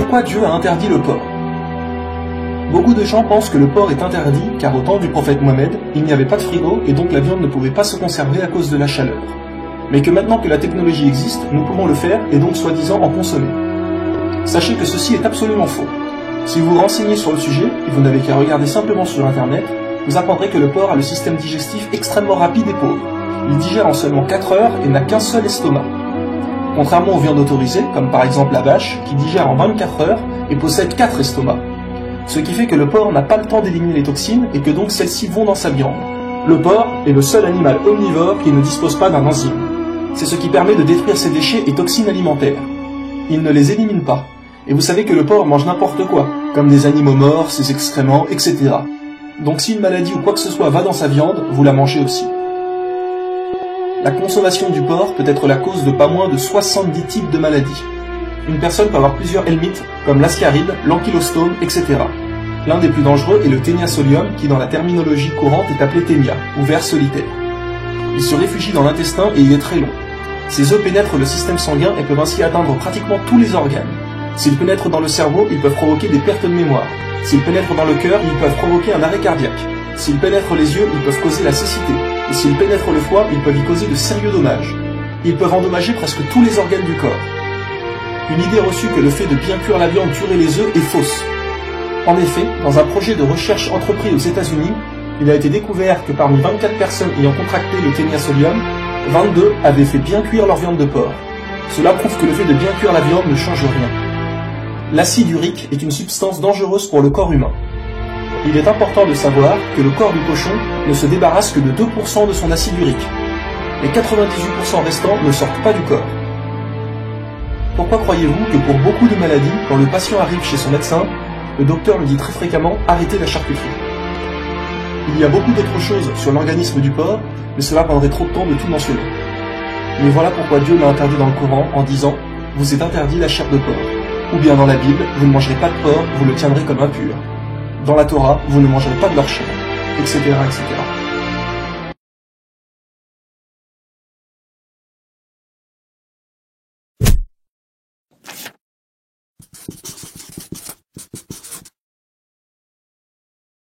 pourquoi Dieu a interdit le porc? Beaucoup de gens pensent que le porc est interdit car au temps du prophète Mohammed, il n'y avait pas de frigo et donc la viande ne pouvait pas se conserver à cause de la chaleur. Mais que maintenant que la technologie existe, nous pouvons le faire et donc soi-disant en consommer. Sachez que ceci est absolument faux. Si vous vous renseignez sur le sujet, et vous n'avez qu'à regarder simplement sur internet, vous apprendrez que le porc a le système digestif extrêmement rapide et pauvre. Il digère en seulement 4 heures et n'a qu'un seul estomac. Contrairement aux viandes autorisées, comme par exemple la vache, qui digère en 24 heures et possède 4 estomacs. Ce qui fait que le porc n'a pas le temps d'éliminer les toxines et que donc celles-ci vont dans sa viande. Le porc est le seul animal omnivore qui ne dispose pas d'un enzyme. C'est ce qui permet de détruire ses déchets et toxines alimentaires. Il ne les élimine pas. Et vous savez que le porc mange n'importe quoi, comme des animaux morts, ses excréments, etc. Donc si une maladie ou quoi que ce soit va dans sa viande, vous la mangez aussi. La consommation du porc peut être la cause de pas moins de 70 types de maladies. Une personne peut avoir plusieurs helminths, comme l'ascaride, l'ankylostome, etc. L'un des plus dangereux est le ténia solium, qui dans la terminologie courante est appelé ténia, ou ver solitaire. Il se réfugie dans l'intestin et il est très long. Ses œufs pénètrent le système sanguin et peuvent ainsi atteindre pratiquement tous les organes. S'ils pénètrent dans le cerveau, ils peuvent provoquer des pertes de mémoire. S'ils pénètrent dans le cœur, ils peuvent provoquer un arrêt cardiaque. S'ils pénètrent les yeux, ils peuvent causer la cécité. Et s'ils pénètrent le foie, ils peuvent y causer de sérieux dommages. Ils peuvent endommager presque tous les organes du corps. Une idée reçue que le fait de bien cuire la viande tuerait les œufs est fausse. En effet, dans un projet de recherche entrepris aux États-Unis, il a été découvert que parmi 24 personnes ayant contracté le ténia solium, 22 avaient fait bien cuire leur viande de porc. Cela prouve que le fait de bien cuire la viande ne change rien. L'acide urique est une substance dangereuse pour le corps humain. Il est important de savoir que le corps du cochon ne se débarrasse que de 2% de son acide urique. Les 98% restants ne sortent pas du corps. Pourquoi croyez-vous que pour beaucoup de maladies, quand le patient arrive chez son médecin, le docteur lui dit très fréquemment « arrêtez la charcuterie ». Il y a beaucoup d'autres choses sur l'organisme du porc, mais cela prendrait trop de temps de tout mentionner. Mais voilà pourquoi Dieu l'a interdit dans le Coran en disant « vous êtes interdit la chair de porc ». Ou bien dans la Bible, vous ne mangerez pas de porc, vous le tiendrez comme impur. Dans la Torah, vous ne mangerez pas de leur chair, etc., etc.